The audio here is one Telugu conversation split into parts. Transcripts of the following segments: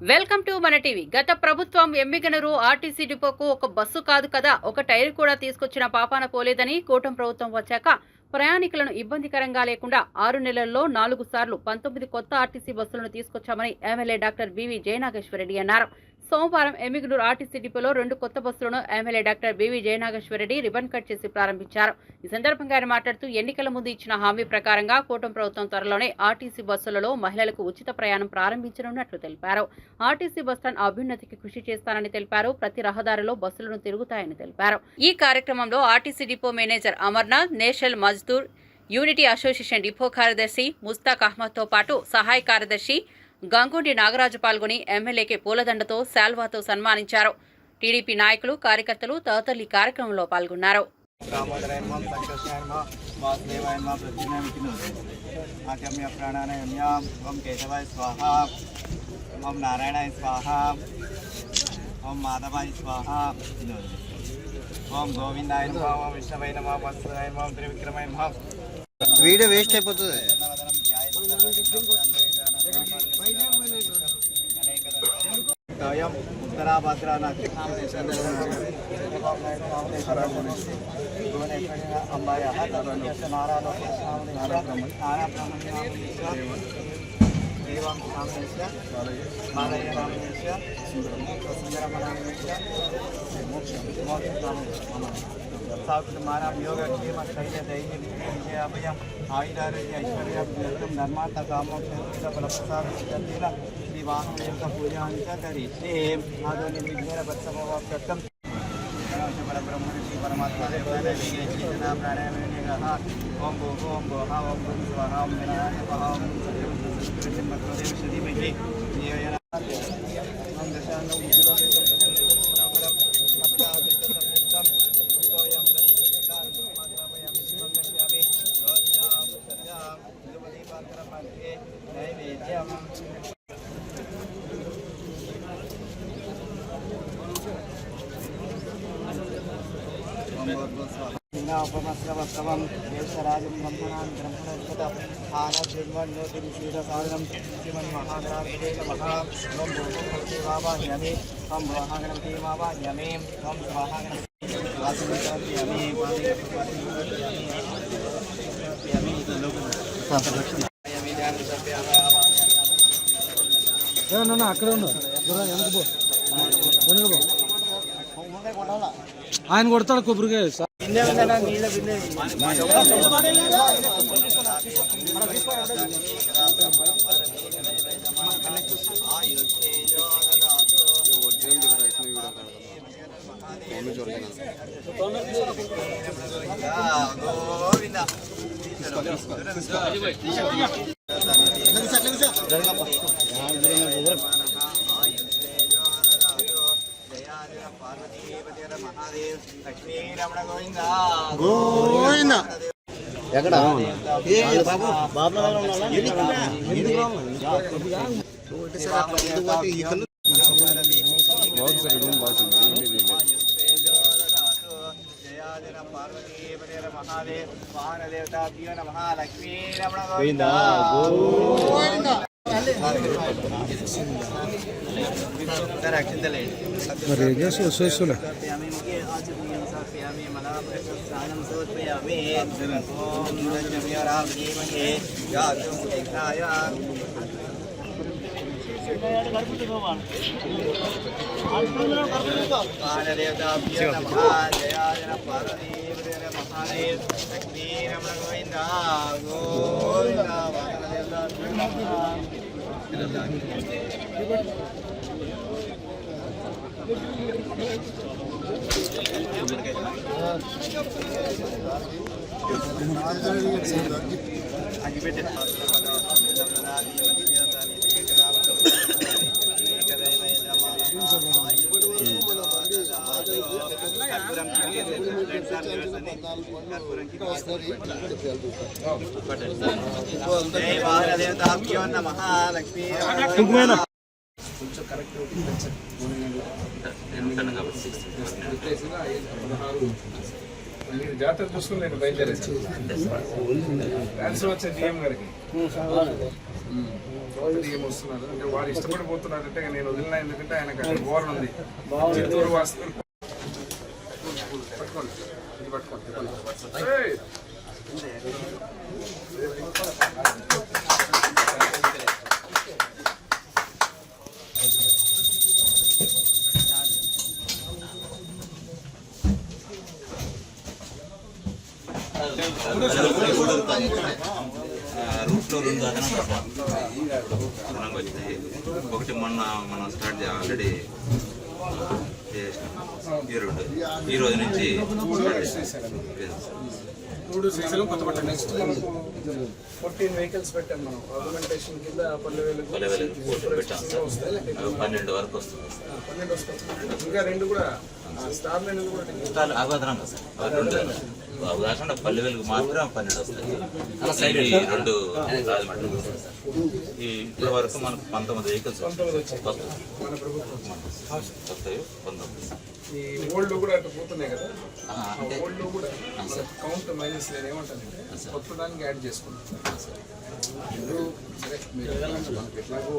వెల్కమ్ టు మన టీవీ. గత ప్రభుత్వం ఎమ్మిగనూరు ఆర్టీసీ డిపోకు ఒక బస్సు కాదు కదా, ఒక టైర్ కూడా తీసుకొచ్చిన పాపాన పోలేదని కూటమి ప్రభుత్వం వచ్చాక ప్రయాణికులను ఇబ్బందికరంగా లేకుండా 6 నెలల్లో 4 సార్లు 19 కొత్త ఆర్టీసీ బస్సులను తీసుకొచ్చామని ఎమ్మెల్యే డాక్టర్ బివి జయనాగేశ్వరరెడ్డి అన్నారు. సోమవారం ఎమ్మిగనూరు ఆర్టీసీ డిపోలో 2 కొత్త బస్సులను MLA doctor BV Jayanageswarareddy ribbon cut చేసి ప్రారంభించారు. ఈ సందర్భంగా ఆయన మాట్లాడుతూ ఎన్నికల ముందు ఇచ్చిన హామీ ప్రకారంగా కూటమి ప్రభుత్వం త్వరలోనే ఆర్టీసీ బస్సులలో మహిళలకు ఉచిత ప్రయాణం ప్రారంభించనున్నట్లు తెలిపారు. ఆర్టీసీ బస్టాండ్ అభ్యున్నతికి కృషి చేస్తానని తెలిపారు. ప్రతి రహదారిలో బస్సులను తిరుగుతాయని తెలిపారు. ఈ కార్యక్రమంలో RTC depot manager Amarnath, national Mazdoor unity association depot కార్యదర్శి ముస్తాక్ అహ్మద్తో పాటు సహాయ కార్యదర్శి గంగుండి నాగరాజు పాల్గొని ఎమ్మెల్యేకి పూలదండతో శాల్వాతో సన్మానించారు. టీడీపీ నాయకులు, కార్యకర్తలు తదితరులు ఈ కార్యక్రమంలో పాల్గొన్నారు. వీడియో వేస్ట్ అయిపోతుంది. ఉత్తరాభద్ర అమ్మాయి దేవం సామేశ్య మాలయ నామేశ్య సుందరమనామేశ్య మానం యోగ క్షేమ స్థైర్య ధైర్య విజయ అభయం ఆయుధారోగ్య ఐశ్వర్యం ధర్మార్థ కామోక్ష ఫలప్రసాద శ్రీ వాహన పూజాని కరిష్యే ఆదోని విఘ్నేన పరమవాప్తం పరబ్రహ్మణి శ్రీ పరమాత్మ చేతనా ప్రాణాయామ ఓం భూ ఓం భోహ ఓం భూ స్వాహ ఓం వినాయ పహ ఓం సత్యం శ్రీమహి ఓం దశానం ఉపమస్రవస్తవం దేశరాజం బ్రహ్మణాన్ బ్రహ్మణోత్పత ఆనద్విన్వన్నోతి విశేషసాధనం శ్రీమన్మహాగణపతే నమః. ఓం భూగణపతి వావాహ్యమి ఓం మహాగణపతి వావాహ్యమి ఓం స్వాహాగణపతి వాసుదేవయామి అక్కడ ఆయన కొడతాడు కొబ్బరికాయ. ఎక్కడ జాతర చూసుకుని నేను బయలుదేరేసాను. ట్రాన్స్ఫర్ వచ్చే డిఎం గారికి మంది ఏమి వస్తున్నారు అంటే వారు ఇష్టపడిపోతున్నారంటే నేను వదిలినా, ఎందుకంటే ఆయనకు అక్కడ ఓవర్ ఉంది. చిత్తూరు వాస్తు పట్టుకోండి, ఇది పట్టుకోండి. ఏయ్! రూట్లో 2 అదనంగా వచ్చాయి. ఒకటి మొన్న మనం స్టార్ట్ ఆల్రెడీ చేసినాం. ఈ రోజు నుంచి నెక్స్ట్ మనం 14 వెహికల్స్ పెట్టాం. మనం ఆర్గ్యుమెంటేషన్ కింద పల్లెవేలు పెట్టాం సార్. 12 వరకు వస్తుంది. 12 వస్తుంది. ఇంకా 2 కూడా స్టార్ లైన్ కూడా అదనంగా సార్. 2 కాకుండా పల్లెవేలకు మాత్రం 12 వస్తాయి. 2 రాజమండ్రి వస్తుంది సార్. ఇప్పటి వరకు మనకు 19 వెహికల్స్ మన ప్రభుత్వం వస్తాయి. 19 ఈ ఓల్డ్ కూడా అటు పోతున్నాయి కదా, ఓల్డ్ కూడా కౌంట్ మైనస్ లేదు. ఏమంటారంటే కొత్త దానికి యాడ్ చేసుకుంటాం. ఇప్పుడు సరే మీరు మనకి ఎట్లాగో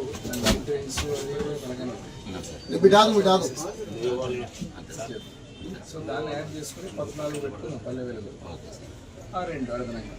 మెయింటెనెన్స్ సో దాన్ని యాడ్ చేసుకుని 14 పెట్టుకున్నాం పల్లె వెలుగు. ఆ 2 అడగనంగా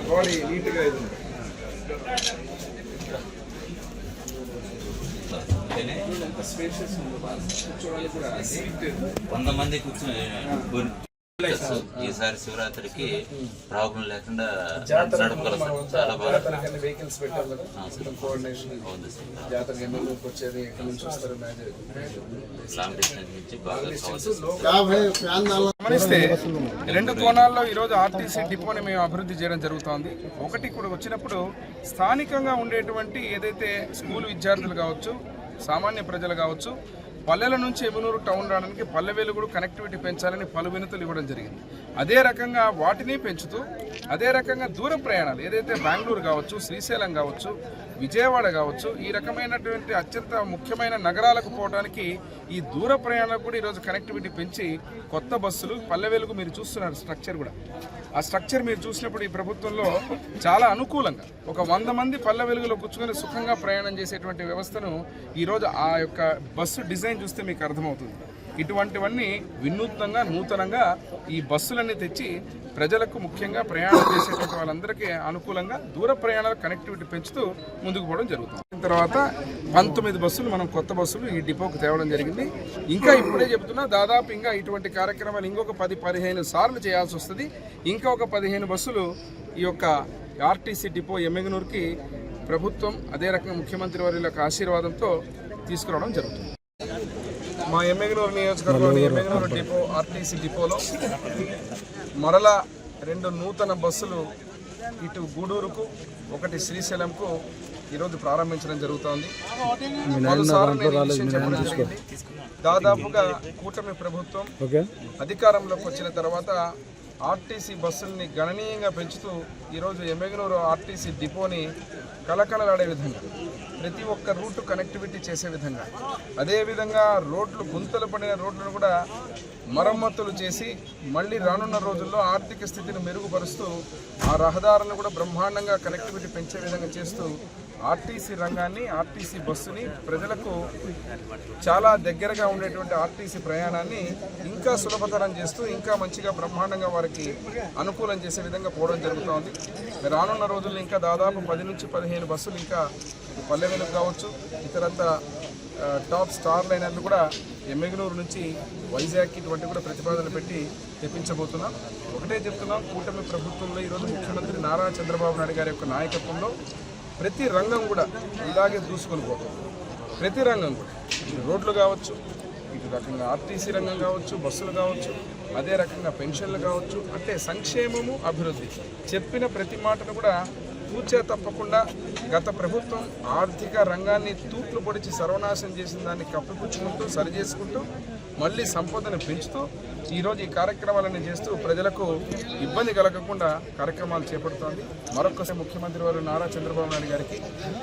బాడీ నీట్గా ఇది స్పేషియస్ ఉంది. కూర్చోడానికి కూడా సీట్ 100 మంది కూర్చొని ఈసారి శివరాత్రికి ప్రాబ్లం లేకుండా నడపగలుగుతాం. చాలా బాగా వెహికల్స్ పెట్టారు కదా, కోఆర్డినేషన్ జాతర ఎన్నోకి వచ్చేది, ఎక్కడి నుంచి వస్తారు లాంగ్ డిస్టెన్స్ నుంచి బాగా గమనిస్తే 2 కోణాల్లో ఈరోజు ఆర్టీసీ డిపోని మేము అభివృద్ధి చేయడం జరుగుతోంది. ఒకటి కూడా వచ్చినప్పుడు స్థానికంగా ఉండేటువంటి ఏదైతే స్కూల్ విద్యార్థులు కావచ్చు, సామాన్య ప్రజలు కావచ్చు, పల్లెల నుంచి ఎమ్మిగనూరు టౌన్ రావడానికి పల్లె వెలుగుడు కనెక్టివిటీ పెంచాలని పలు వినతులు ఇవ్వడం జరిగింది. అదే రకంగా వాటిని పెంచుతూ అదే రకంగా దూర ప్రయాణాలు ఏదైతే బెంగళూరు కావచ్చు, శ్రీశైలం కావచ్చు, విజయవాడ కావచ్చు, ఈ రకమైనటువంటి అత్యంత ముఖ్యమైన నగరాలకు పోవడానికి ఈ దూర ప్రయాణాలకు కూడా ఈరోజు కనెక్టివిటీ పెంచి కొత్త బస్సులు పల్లె వెలుగు మీరు చూస్తున్నారు స్ట్రక్చర్ కూడా. ఆ స్ట్రక్చర్ మీరు చూసినప్పుడు ఈ ప్రభుత్వంలో చాలా అనుకూలంగా ఒక 100 మంది పల్లె వెలుగులో కూర్చుని సుఖంగా ప్రయాణం చేసేటువంటి వ్యవస్థను ఈరోజు ఆ యొక్క బస్సు డిజైన్ చూస్తే మీకు అర్థమవుతుంది. ఇటువంటివన్నీ వినూత్నంగా నూతనంగా ఈ బస్సులన్నీ తెచ్చి ప్రజలకు ముఖ్యంగా ప్రయాణం చేసేటువంటి వాళ్ళందరికీ అనుకూలంగా దూర ప్రయాణాల కనెక్టివిటీ పెంచుతూ ముందుకు పోవడం జరుగుతుంది. తర్వాత 19 బస్సులు మనం కొత్త బస్సులు ఈ డిపోకు తేవడం జరిగింది. ఇంకా ఇప్పుడే చెబుతున్నా దాదాపు ఇంకా ఇటువంటి కార్యక్రమాలు ఇంకొక 10-15 సార్లు చేయాల్సి వస్తుంది. ఇంకా ఒక 15 బస్సులు ఈ యొక్క ఆర్టీసీ డిపో ఎమ్మిగనూరుకి ప్రభుత్వం అదే రకంగా ముఖ్యమంత్రి వారి యొక్క ఆశీర్వాదంతో తీసుకురావడం జరుగుతుంది. మా ఎమ్మిగనూరు నియోజకవర్గంలోని ఎమ్మిగనూరు డిపో ఆర్టీసీ డిపోలో మరలా 2 నూతన బస్సులు ఇటు గూడూరుకు, ఒకటి శ్రీశైలంకు ఈరోజు ప్రారంభించడం జరుగుతోంది. మరోసారి నేను ఈ విషయం చెప్పడం జరిగింది. దాదాపుగా కూటమి ప్రభుత్వం అధికారంలోకి వచ్చిన తర్వాత ఆర్టీసీ బస్సుల్ని గణనీయంగా పెంచుతూ ఈరోజు ఎమ్మిగనూరు ఆర్టీసీ డిపోని కలకలలాడే విధంగా ప్రతి ఒక్క రూటు కనెక్టివిటీ చేసే విధంగా, అదేవిధంగా రోడ్లు గుంతలు పడిన రోడ్లను కూడా మరమ్మతులు చేసి మళ్ళీ రానున్న రోజుల్లో ఆర్థిక స్థితిని మెరుగుపరుస్తూ ఆ రహదారులను కూడా బ్రహ్మాండంగా కనెక్టివిటీ పెంచే విధంగా చేస్తూ ఆర్టీసీ రంగాన్ని, ఆర్టీసీ బస్సుని ప్రజలకు చాలా దగ్గరగా ఉండేటువంటి ఆర్టీసీ ప్రయాణాన్ని ఇంకా సులభతరం చేస్తూ ఇంకా మంచిగా బ్రహ్మాండంగా వారికి అనుకూలం చేసే విధంగా పోవడం జరుగుతోంది. రానున్న రోజుల్లో ఇంకా దాదాపు 10 నుంచి 15 బస్సులు ఇంకా పల్లె వెలుగు కావచ్చు, ఇతరత్ర టాప్ స్టార్ లైనర్లు కూడా ఎమ్మిగనూరు నుంచి వైజాగ్ ఇటువంటి కూడా ప్రతిపాదనలు పెట్టి తెప్పించబోతున్నాం. ఒకటే చెప్తున్నాం, కూటమి ప్రభుత్వంలో ఈరోజు ముఖ్యమంత్రి నారా చంద్రబాబు నాయుడు గారి యొక్క నాయకత్వంలో ప్రతి రంగం కూడా ఇలాగే దూసుకొని పోతుంది. ప్రతి రంగం కూడా రోడ్లు కావచ్చు, ఇటు రకంగా ఆర్టీసీ రంగం కావచ్చు, బస్సులు కావచ్చు, అదే రకంగా పెన్షన్లు కావచ్చు, అంటే సంక్షేమము, అభివృద్ధి చెప్పిన ప్రతి మాటను కూడా తూచే తప్పకుండా గత ప్రభుత్వం ఆర్థిక రంగాన్ని తూట్లు పొడిచి సర్వనాశనం చేసిన దాన్ని కప్పిపుచ్చుకుంటూ సరిచేసుకుంటూ మళ్ళీ సంపదను పెంచుతూ ఈరోజు ఈ కార్యక్రమాలను చేస్తూ ప్రజలకు ఇబ్బంది కలగకుండా కార్యక్రమాలు చేపడుతోంది. మరొకసారి ముఖ్యమంత్రి వారు నారా చంద్రబాబు నాయుడు గారికి